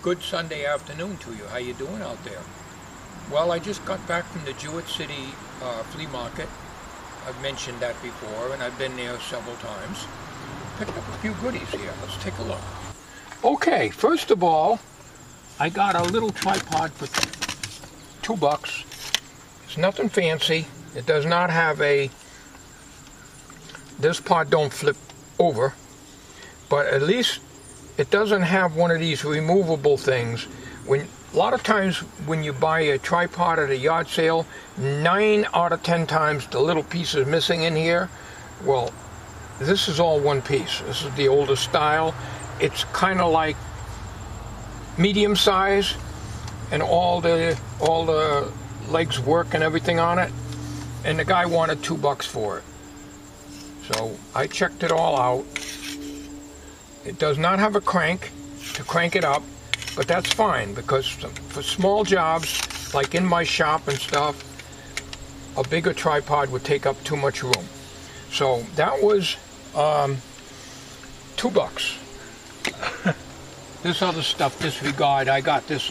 Good Sunday afternoon to you. How you doing out there? Well, I just got back from the Jewett City flea market. I've mentioned that before, and I've been there several times. Picked up a few goodies here. Let's take a look. Okay, first of all, I got a little tripod for $2. It's nothing fancy. It does not have this part don't flip over, but at least it doesn't have one of these removable things. A lot of times when you buy a tripod at a yard sale, 9 out of 10 times the little piece is missing in here. Well, this is all one piece. This is the older style. It's kind of like medium size, and all the legs work and everything on it. And the guy wanted $2 for it. So I checked it all out. It does not have a crank to crank it up, but that's fine, because for small jobs, like in my shop and stuff, a bigger tripod would take up too much room. So that was $2. This other stuff, disregard. I got this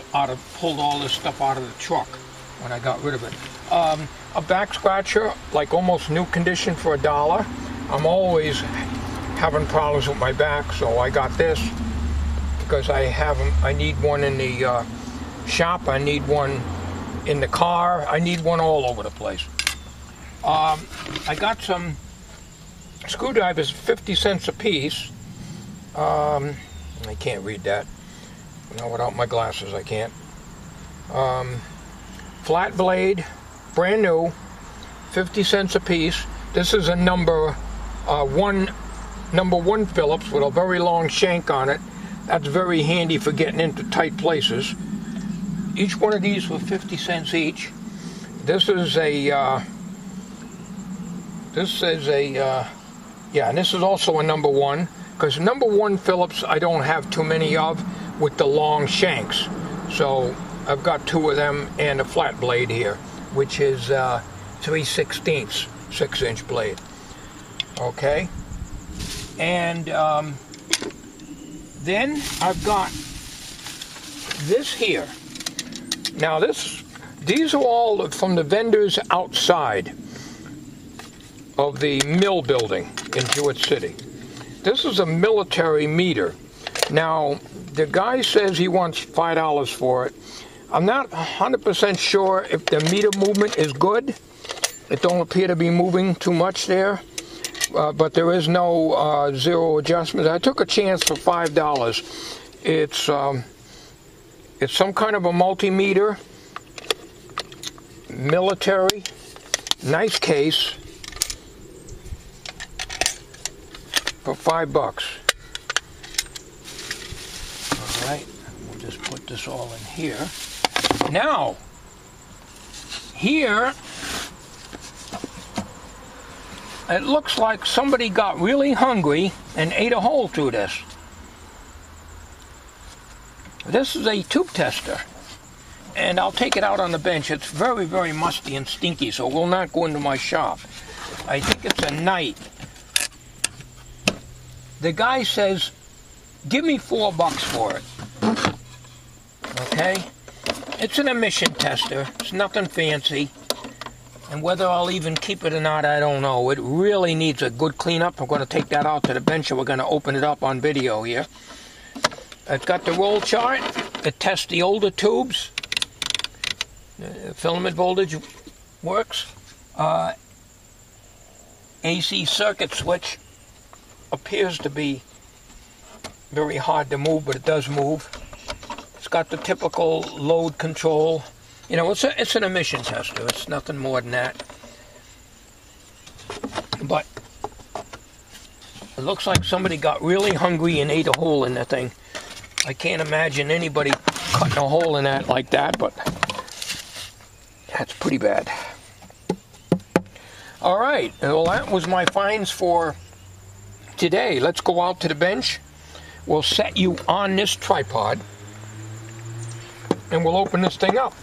pulled all this stuff out of the truck when I got rid of it. A back scratcher, like almost new condition, for $1. I'm always having problems with my back, so I got this because I need one in the shop, I need one in the car, I need one all over the place. I got some screwdrivers, 50 cents a piece. I can't read that. No, without my glasses I can't. Flat blade, brand new, 50 cents a piece. This is a number one Phillips with a very long shank on it. That's very handy for getting into tight places. Each one of these was 50 cents each. This is and this is also a number one, because number one Phillips I don't have too many of with the long shanks. So I've got 2 of them and a flat blade here, which is 3/16 6-inch blade. Okay. And then I've got this here. Now these are all from the vendors outside of the mill building in Jewett City. This is a military meter. Now the guy says he wants $5 for it. I'm not 100% sure if the meter movement is good. It don't appear to be moving too much there. But there is no zero adjustment. I took a chance for $5. It's some kind of a multimeter, military, nice case, for $5. All right, we'll just put this all in here. Now, here, it looks like somebody got really hungry and ate a hole through this. This is a tube tester, and I'll take it out on the bench. It's very, very musty and stinky, so it will not go into my shop. I think it's a Knight. The guy says, give me $4 for it. Okay? It's an emission tester. It's nothing fancy. And whether I'll even keep it or not, I don't know. It really needs a good cleanup. I'm going to take that out to the bench, and we're going to open it up on video here. I've got the roll chart. It tests the older tubes. The filament voltage works. AC circuit switch appears to be very hard to move, but it does move. It's got the typical load control. You know, it's an emission tester. It's nothing more than that. But it looks like somebody got really hungry and ate a hole in that thing. I can't imagine anybody cutting a hole in that like that, but that's pretty bad. All right, well, that was my finds for today. Let's go out to the bench. We'll set you on this tripod, and we'll open this thing up.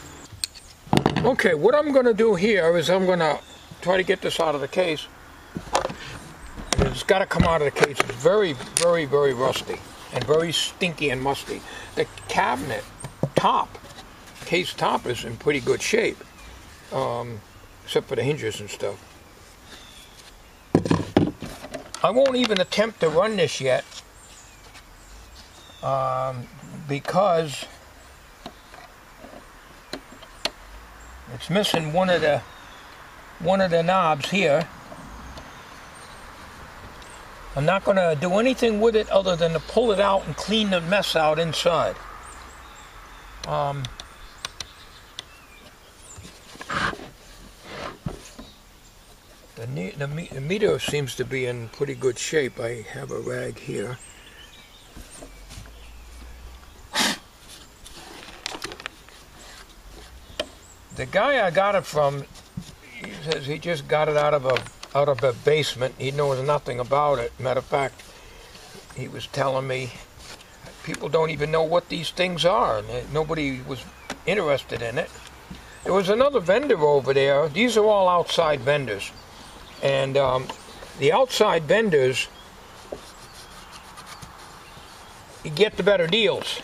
Okay, what I'm going to do here is I'm going to try to get this out of the case. It's got to come out of the case. It's very, very, very rusty. and very stinky and musty. The cabinet case top is in pretty good shape, except for the hinges and stuff. I won't even attempt to run this yet, because it's missing one of the knobs here. I'm not going to do anything with it other than to pull it out and clean the mess out inside. The meter seems to be in pretty good shape. I have a rag here. The guy I got it from, he says he just got it out of a basement. He knows nothing about it. Matter of fact, he was telling me people don't even know what these things are. Nobody was interested in it. There was another vendor over there. These are all outside vendors. And the outside vendors, you get the better deals.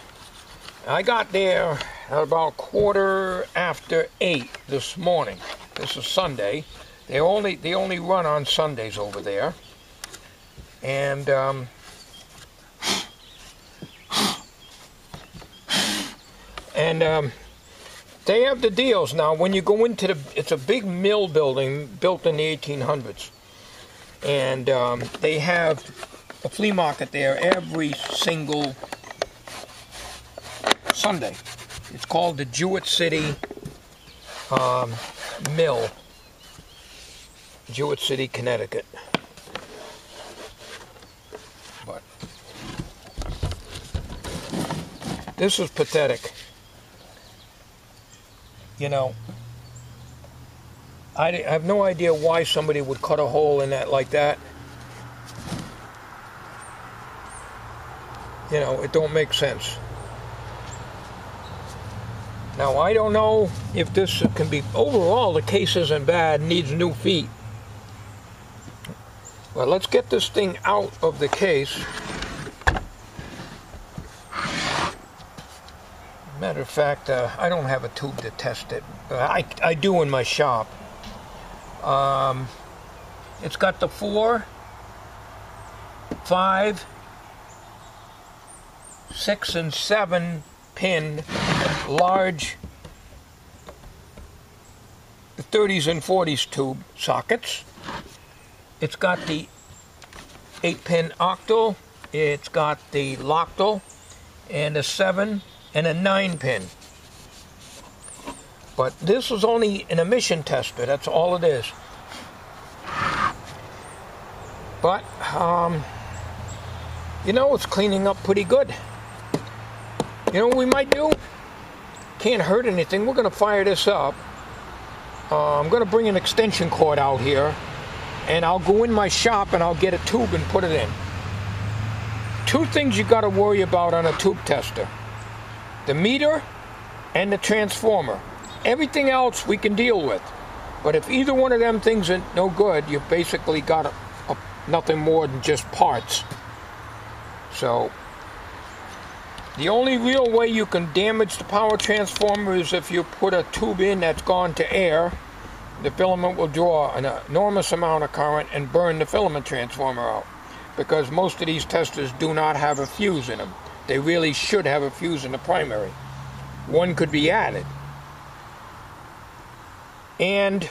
I got there at about 8:15 this morning. This is Sunday. They only run on Sundays over there. And they have the deals. Now, when you go into it's a big mill building built in the 1800s. And they have a flea market there every single Sunday. It's called the Jewett City Mill. Jewett City, Connecticut. But this is pathetic. You know, I have no idea why somebody would cut a hole in that like that. You know, it don't make sense. Now, I don't know if this can be, overall the case isn't bad, needs new feet. But let's get this thing out of the case. Matter of fact, I don't have a tube to test it. I do in my shop. It's got the 4, 5, 6, and 7 pin large 30s and 40s tube sockets. It's got the 8-pin octal. It's got the loctal and a 7 and a 9-pin. But this is only an emission tester. That's all it is. But you know, it's cleaning up pretty good. You know what we might do? Can't hurt anything. We're going to fire this up. I'm going to bring an extension cord out here, and I'll go in my shop and I'll get a tube and put it in. 2 things you got to worry about on a tube tester: the meter and the transformer. Everything else we can deal with. But if either one of them things are no good, you've basically got nothing more than just parts. So the only real way you can damage the power transformer is if you put a tube in that's gone to air. The filament will draw an enormous amount of current and burn the filament transformer out, because most of these testers do not have a fuse in them. They really should have a fuse in the primary. One could be added. And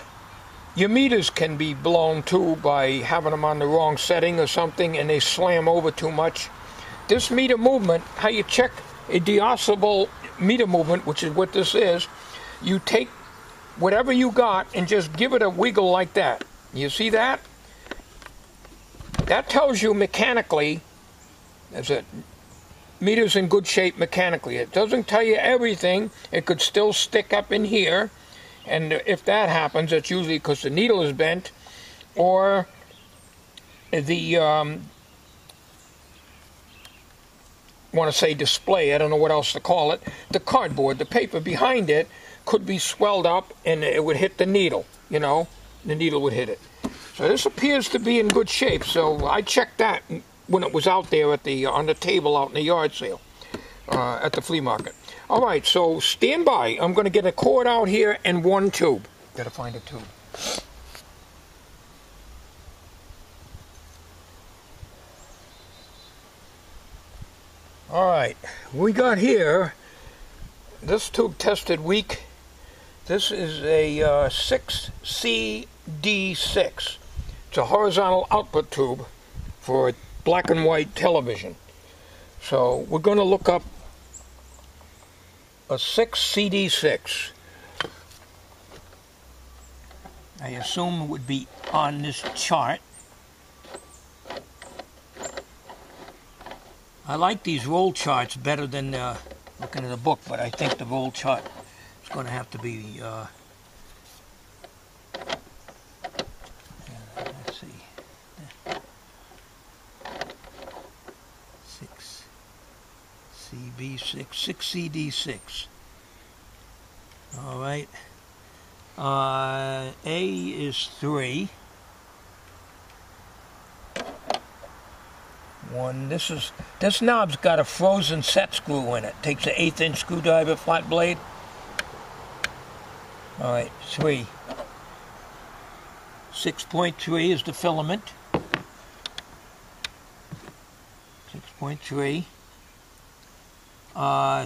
your meters can be blown too by having them on the wrong setting or something, and they slam over too much. This meter movement, how you check a deoscillable meter movement, which is what this is, you take whatever you got and just give it a wiggle like that. You see that? That tells you mechanically, that's it, meter's in good shape mechanically. It doesn't tell you everything. It could still stick up in here, and if that happens, it's usually because the needle is bent, or the want to say display, I don't know what else to call it, the cardboard, the paper behind it could be swelled up and it would hit the needle, you know, the needle would hit it. So this appears to be in good shape, so I checked that when it was out there at the on the table out in the yard sale at the flea market. All right, so stand by. I'm going to get a cord out here and one tube. Got to find a tube. All right, we got here. This tube tested weak. This is a 6CD6. It's a horizontal output tube for black and white television. So we're going to look up a 6CD6. I assume it would be on this chart. I like these roll charts better than looking at a book, but I think the roll chart is going to have to be, let's see, 6CD6. All right. A is 3. 1. This knob's got a frozen set screw in it. Takes an 1/8" screwdriver, flat blade. All right, 3. 6.3 is the filament. 6.3.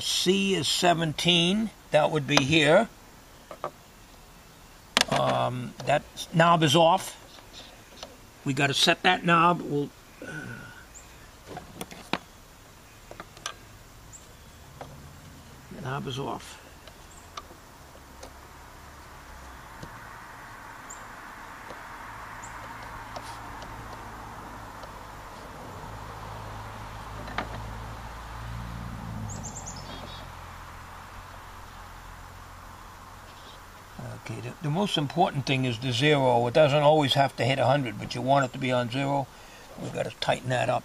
C is 17. That would be here. That knob is off. We got to set that knob. We'll knob is off. Okay, the most important thing is the 0. It doesn't always have to hit 100, but you want it to be on 0. We've got to tighten that up.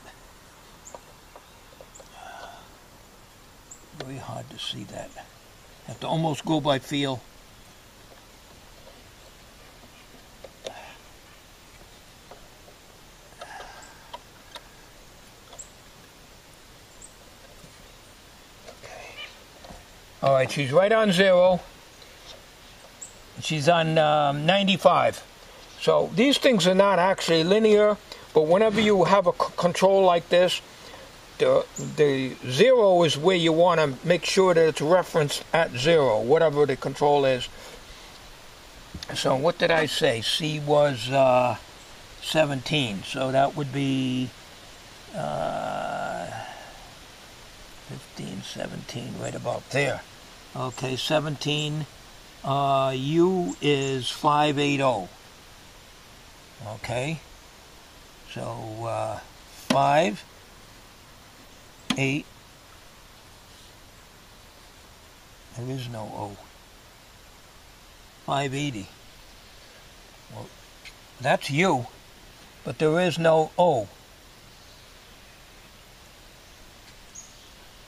Very hard to see that. Have to almost go by feel. Okay. All right, she's right on 0. She's on 95. So these things are not actually linear, but whenever you have a control like this, the 0 is where you want to make sure that it's referenced at 0, whatever the control is. So what did I say? C was 17, so that would be 15, 17, right about there. Okay, 17. U is 580. Okay, so 5, 8. There is no O. 580. Well, that's U, but there is no O.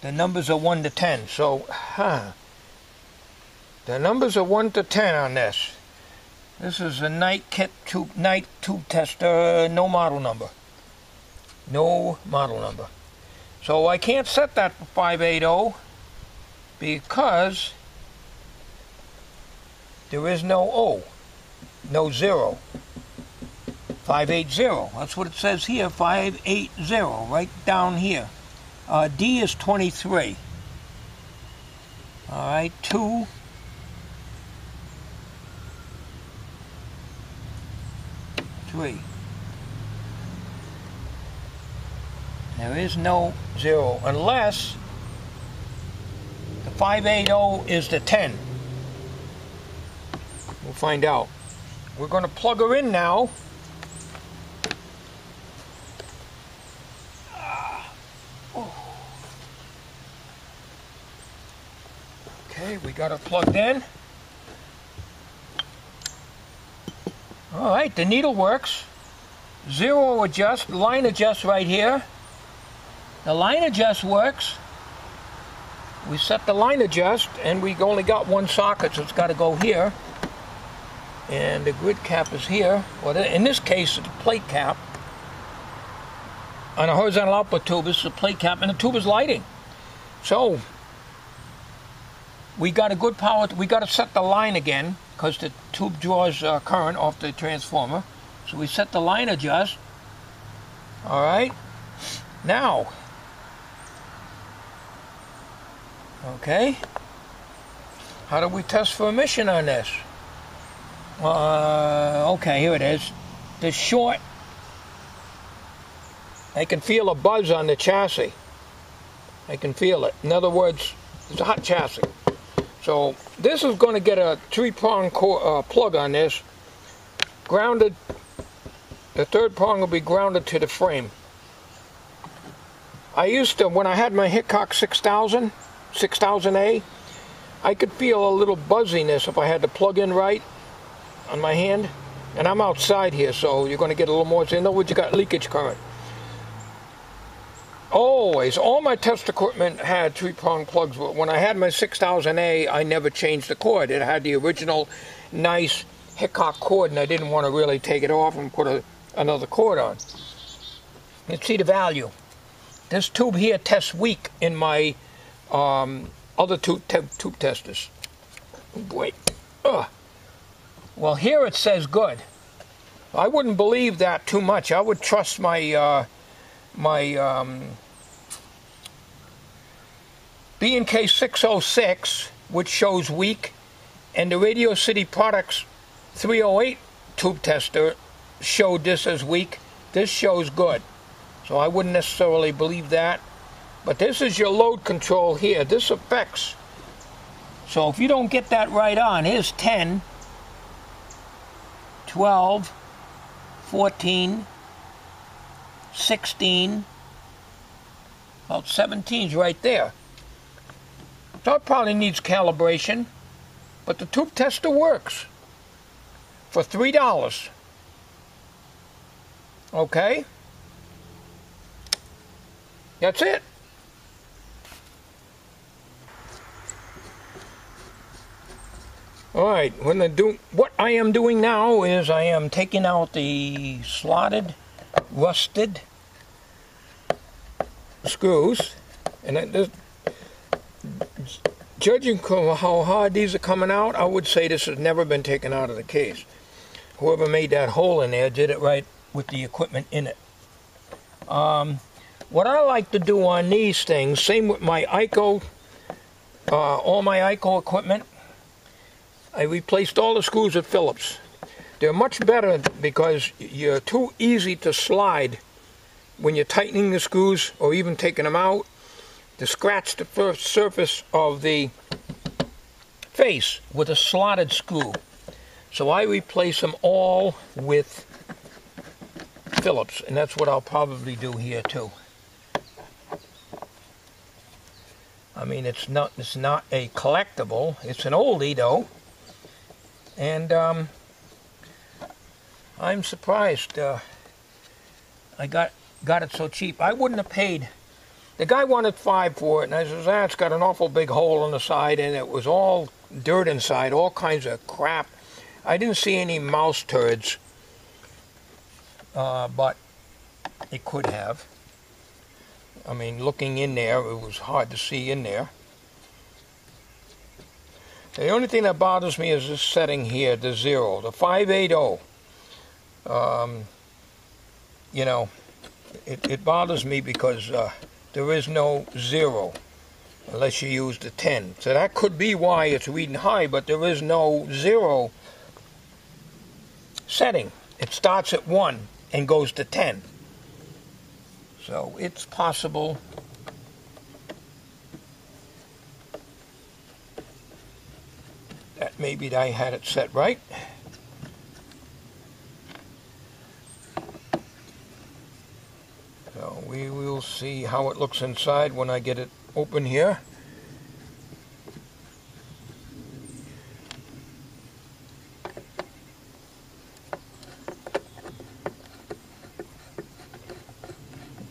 The numbers are 1 to 10, so, the numbers are 1 to 10 on this. This is a night tube tester, no model number. No model number. So I can't set that for 580 because there is no O, no 0. 580, that's what it says here, 580, right down here. D is 23. All right, 2. There is no 0 unless the 580 is the 10. We'll find out. We're going to plug her in now. Okay, we got her plugged in. All right, the needle works. 0 adjust, line adjust right here. The line adjust works. We set the line adjust, and we only got one socket, so it's got to go here. And the grid cap is here. Well, in this case, it's a plate cap. on a horizontal output tube. This is a plate cap, and the tube is lighting. So we got a good power. We got to set the line again because the tube draws current off the transformer. So we set the line adjust. All right. Now, okay. How do we test for emission on this? Okay, here it is. The short. I can feel a buzz on the chassis. I can feel it. In other words, it's a hot chassis. So this is going to get a 3-prong plug on this. Grounded. The 3rd prong will be grounded to the frame. I used to, when I had my Hickok 6000A, I could feel a little buzziness if I had to plug in right on my hand. And I'm outside here, so you're going to get a little more. In other words, you got leakage current. Always, all my test equipment had 3-prong plugs. But when I had my 6000A, I never changed the cord. It had the original nice Hickok cord, and I didn't want to really take it off and put another cord on. You can see the value. This tube here tests weak in my other tube testers. Wait. Well, here it says good. I wouldn't believe that too much. I would trust my B&K 606, which shows weak, and the Radio City Products 308 tube tester showed this as weak. This shows good. So I wouldn't necessarily believe that. But this is your load control here. This affects. So if you don't get that right on, here's 10, 12, 14, 16, about 17's right there. So it probably needs calibration, but the tube tester works for $3. Okay? That's it. Alright, what I am doing now is I am taking out the slotted, rusted screws, and judging how hard these are coming out, I would say this has never been taken out of the case. Whoever made that hole in there did it right with the equipment in it. What I like to do on these things, same with my ICO, all my ICO equipment, I replaced all the screws at Phillips. They're much better because you're too easy to slide when you're tightening the screws or even taking them out to scratch the first surface of the face with a slotted screw. So I replace them all with Phillips, and that's what I'll probably do here too. I mean, it's not a collectible. It's an oldie though. And I'm surprised I got it so cheap. I wouldn't have paid. The guy wanted $5 for it, and I says, it's got an awful big hole on the side, and it was all dirt inside, all kinds of crap. I didn't see any mouse turds, but it could have. I mean, looking in there, it was hard to see in there. The only thing that bothers me is this setting here, the 0, the 580. You know, it bothers me because there is no 0 unless you use the 10. So that could be why it's reading high, but there is no 0 setting. It starts at 1 and goes to 10. So it's possible that maybe I had it set right. So we will see how it looks inside when I get it open here.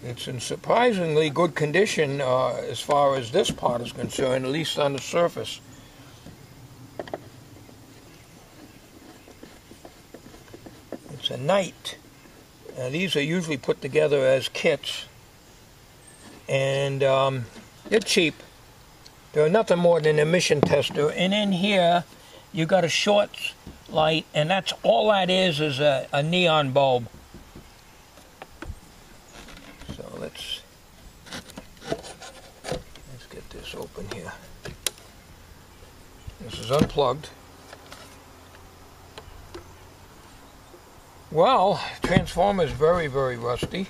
It's in surprisingly good condition as far as this part is concerned, at least on the surface. It's a Knight. These are usually put together as kits. and they're cheap. They're nothing more than an emission tester. And in here, you got a short light, and that's all that is a neon bulb. So let's get this open here. This is unplugged. Well, transformer is very, very rusty.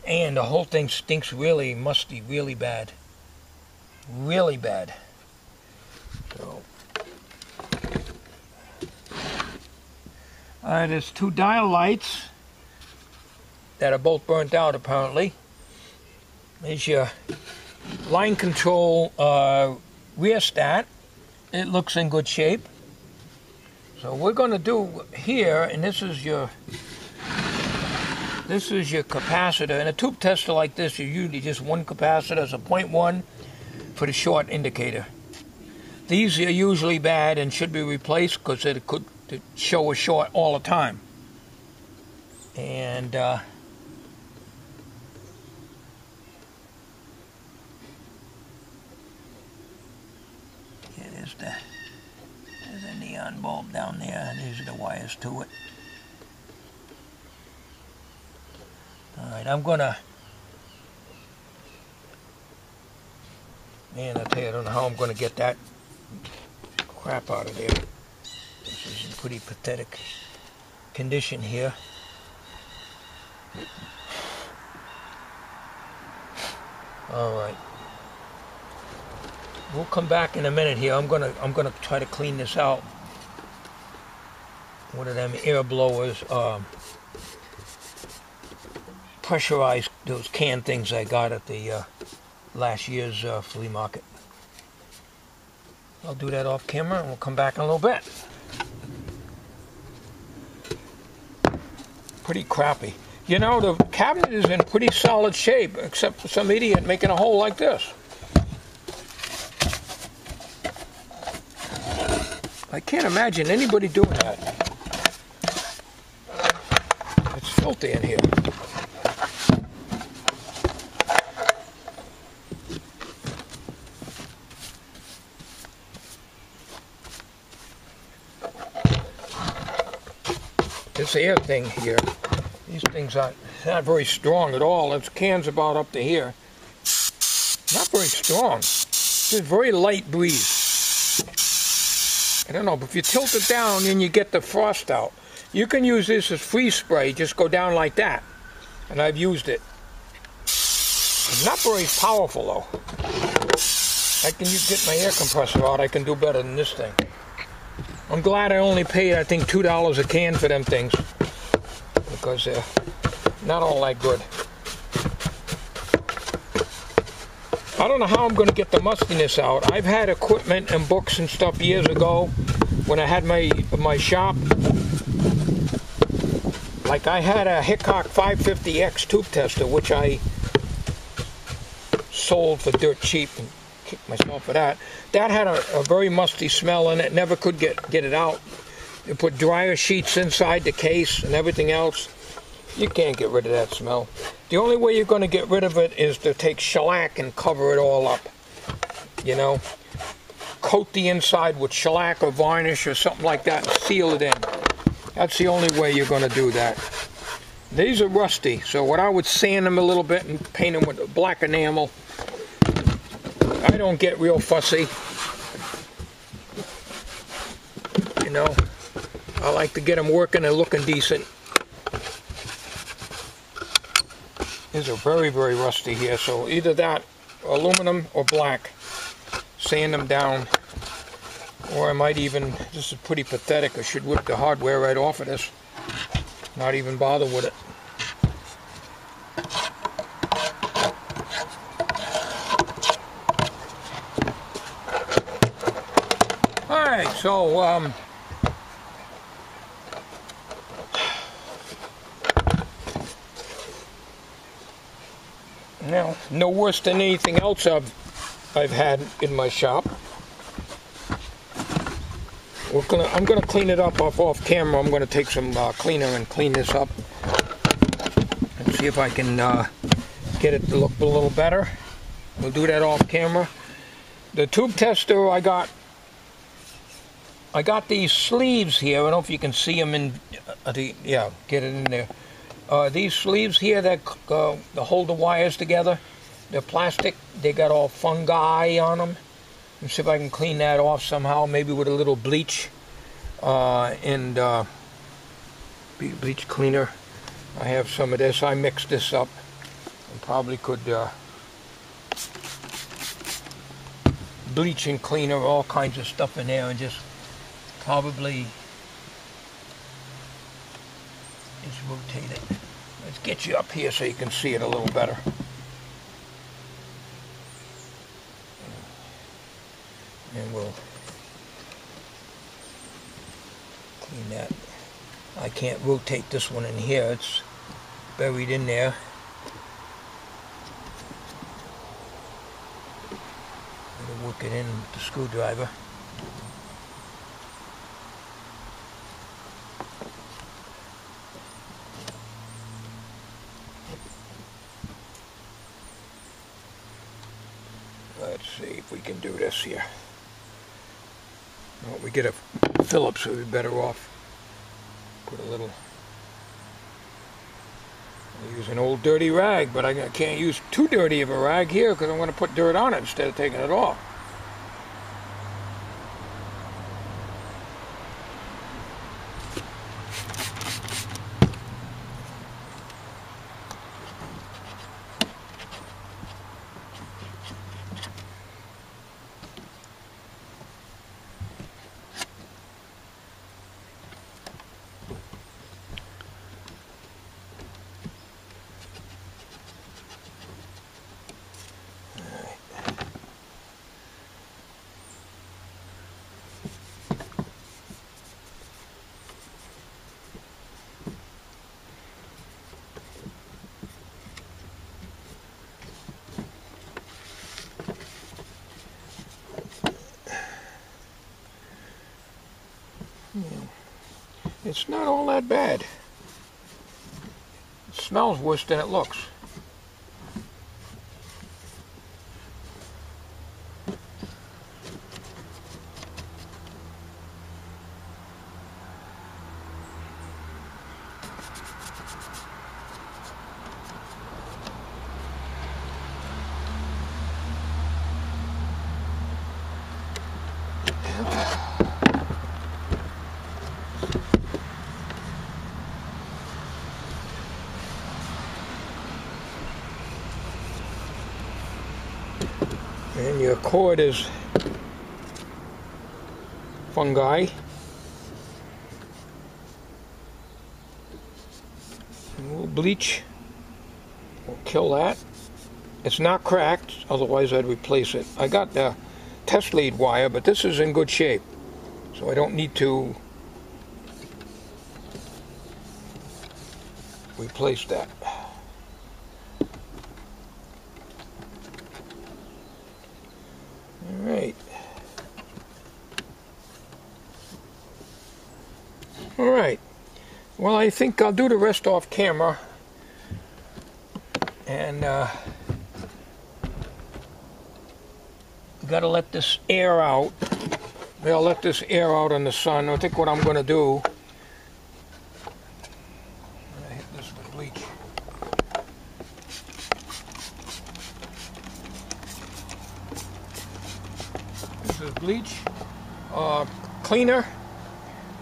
And the whole thing stinks really musty, really bad. Really bad. So, alright, there's two dial lights that are both burnt out apparently. There's your line control rear stat. It looks in good shape. So we're going to do here, and this is your capacitor. In a tube tester like this, you usually just one capacitor as a 0.1 for the short indicator. These are usually bad and should be replaced because it could show a short all the time. And there's a neon bulb down there, and these are the wires to it. Alright, I'm gonna, man, I tell you, I don't know how I'm gonna get that crap out of there. This is in pretty pathetic condition here. Alright. We'll come back in a minute here. I'm gonna try to clean this out. One of them air blowers, pressurized those can things I got at the last year's flea market. I'll do that off camera and we'll come back in a little bit. Pretty crappy. You know, the cabinet is in pretty solid shape, except for some idiot making a hole like this. I can't imagine anybody doing that. It's filthy in here. This air thing here, these things aren't not very strong at all. This can's about up to here. Not very strong. Just very light breeze. I don't know, but if you tilt it down, then you get the frost out. You can use this as freeze spray, just go down like that. And I've used it. It's not very powerful though. I can get my air compressor out, I can do better than this thing. I'm glad I only paid, I think, $2 a can for them things. Because they're not all that good. I don't know how I'm going to get the mustiness out. I've had equipment and books and stuff years ago when I had my shop. Like I had a Hickok 550X tube tester, which I sold for dirt cheap and kicked myself for that. That had a very musty smell and it never could get it out. You put dryer sheets inside the case and everything else. You can't get rid of that smell. The only way you're going to get rid of it is to take shellac and cover it all up. You know, coat the inside with shellac or varnish or something like that and seal it in. That's the only way you're going to do that. These are rusty, so what I would sand them a little bit and paint them with black enamel. I don't get real fussy. You know, I like to get them working and looking decent. These are very, very rusty here, so either that, aluminum or black. Sand them down. Or I might even, this is pretty pathetic, I should whip the hardware right off of this. Not even bother with it. Alright, so, now, no worse than anything else I've had in my shop. I'm gonna clean it up off camera. I'm gonna take some cleaner and clean this up and See if I can get it to look a little better. We'll do that off camera. The tube tester, I got these sleeves here. I don't know if you can see them in yeah, get it in there. These sleeves here that hold the wires together, they're plastic. They got all fungi on them. Let's see if I can clean that off somehow, maybe with a little bleach and bleach cleaner. I have some of this. I mixed this up. I probably could bleach and cleaner, all kinds of stuff in there, and just probably just rotate it. Let's get you up here so you can see it a little better. And we'll clean that. I can't rotate this one in here. It's buried in there. I'll work it in with the screwdriver. Let's see if we can do this here. Well, we get a Phillips, so we'd be better off. Put a little. I'll use an old dirty rag, but I can't use too dirty of a rag here because I'm going to put dirt on it instead of taking it off. It's not all that bad. It smells worse than it looks. And your cord is fungi. A little bleach will kill that. It's not cracked, otherwise I'd replace it. I got the test lead wire, but this is in good shape, so I don't need to replace that. All right. Well, I think I'll do the rest off camera, and got to let this air out. I'll let this air out in the sun. I think what I'm going to do, I'm going to hit this with bleach. This is bleach. Cleaner.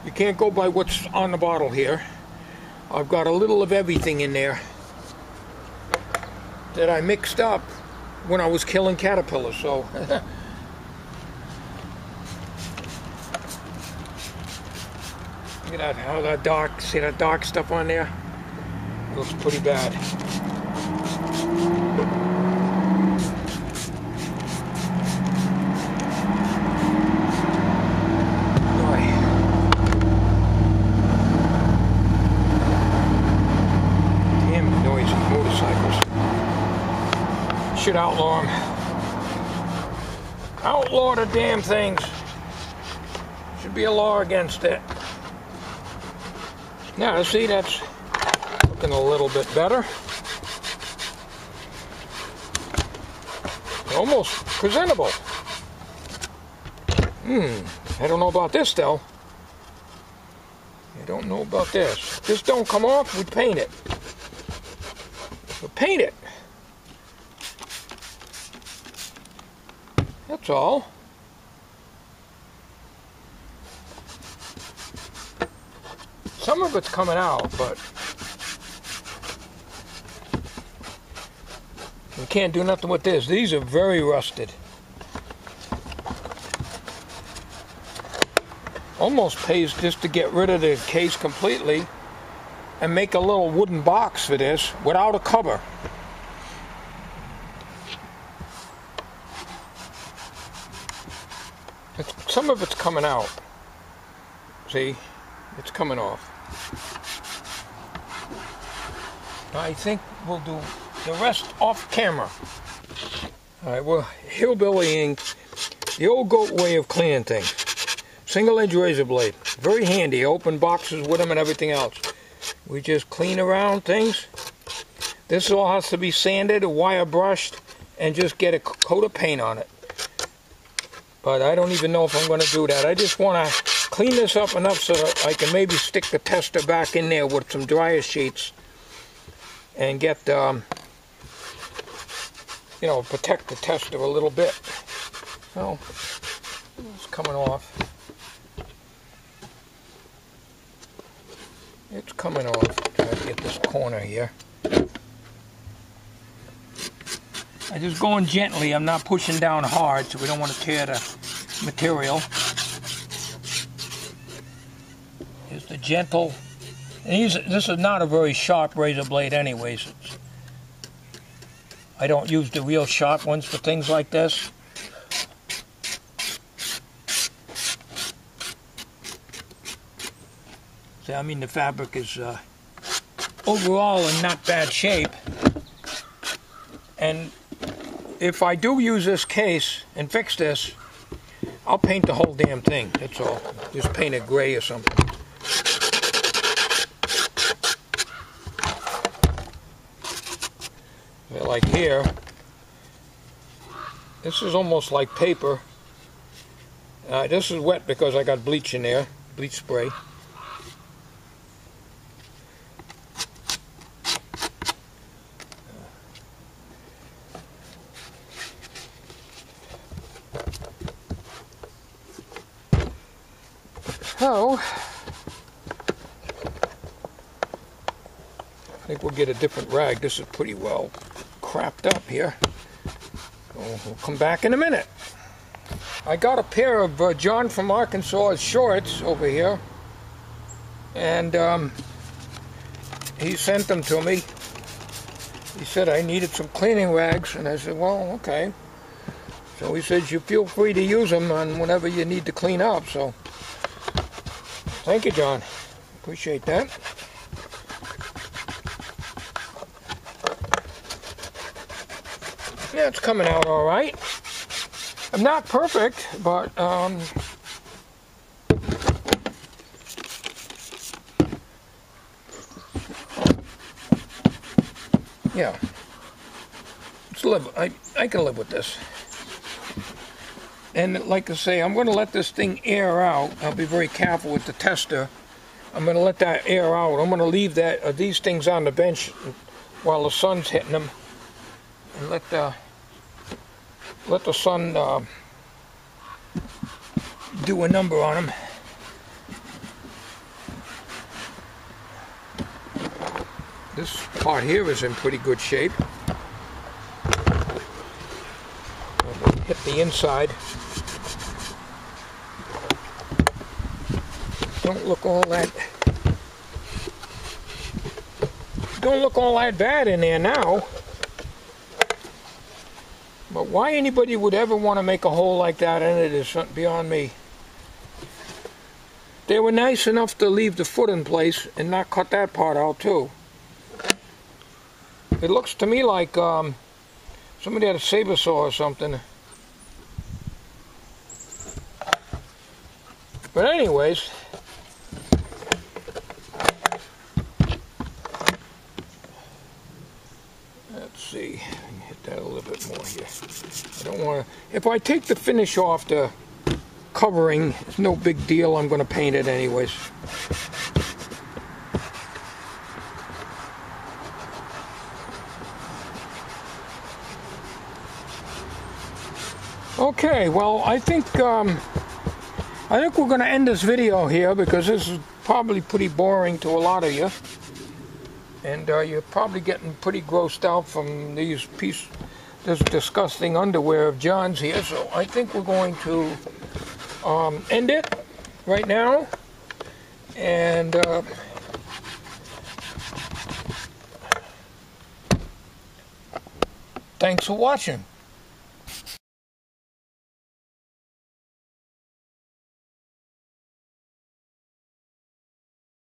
You can't go by what's on the bottle here. I've got a little of everything in there that I mixed up when I was killing caterpillars, so look at that, how that dark, see that dark stuff on there? It looks pretty bad. Should outlaw them. Outlaw the damn things. Should be a law against it. Now, see, that's looking a little bit better. Almost presentable. I don't know about this though. I don't know about this. If this don't come off, we paint it. We'll paint it. That's all. Some of it's coming out, but we can't do nothing with this. These are very rusted. Almost pays just to get rid of the case completely and make a little wooden box for this without a cover. Some of it's coming out. See? It's coming off. I think we'll do the rest off camera. Alright, we're hillbillying the old goat way of cleaning things. Single edge razor blade. Very handy. Open boxes with them and everything else. We just clean around things. This all has to be sanded, wire brushed, and just get a coat of paint on it. But I don't even know if I'm going to do that. I just want to clean this up enough so that I can maybe stick the tester back in there with some dryer sheets and get, you know, protect the tester a little bit. So, it's coming off. It's coming off. Try to get this corner here. I'm just going gently. I'm not pushing down hard, so we don't want to tear the material. Here's the gentle. And this is not a very sharp razor blade anyways. I don't use the real sharp ones for things like this. See, I mean, the fabric is overall in not bad shape. And if I do use this case and fix this, I'll paint the whole damn thing. That's all. Just paint it gray or something. Like here, this is almost like paper. This is wet because I got bleach in there, bleach spray. So, I think we'll get a different rag. This is pretty well crapped up here. So we'll come back in a minute. I got a pair of John from Arkansas shorts over here, and he sent them to me. He said I needed some cleaning rags, and I said, well, okay. So he says you feel free to use them on whenever you need to clean up. So thank you, John. Appreciate that. Yeah, it's coming out all right. I'm not perfect, but yeah, let's live. I can live with this. And like I say, I'm going to let this thing air out. I'll be very careful with the tester. I'm going to let that air out. I'm going to leave that these things on the bench while the sun's hitting them, and let the sun do a number on them. This part here is in pretty good shape. Hit the inside. Don't look all that bad in there now. But why anybody would ever want to make a hole like that in it is something beyond me. They were nice enough to leave the foot in place and not cut that part out too. It looks to me like somebody had a saber saw or something. But anyways, let's see. Hit that a little bit more here. I don't want to. If I take the finish off the covering, it's no big deal. I'm going to paint it anyways. Okay, well, I think we're going to end this video here because this is probably pretty boring to a lot of you, and you're probably getting pretty grossed out from this disgusting underwear of John's here. So I think we're going to end it right now, and thanks for watching.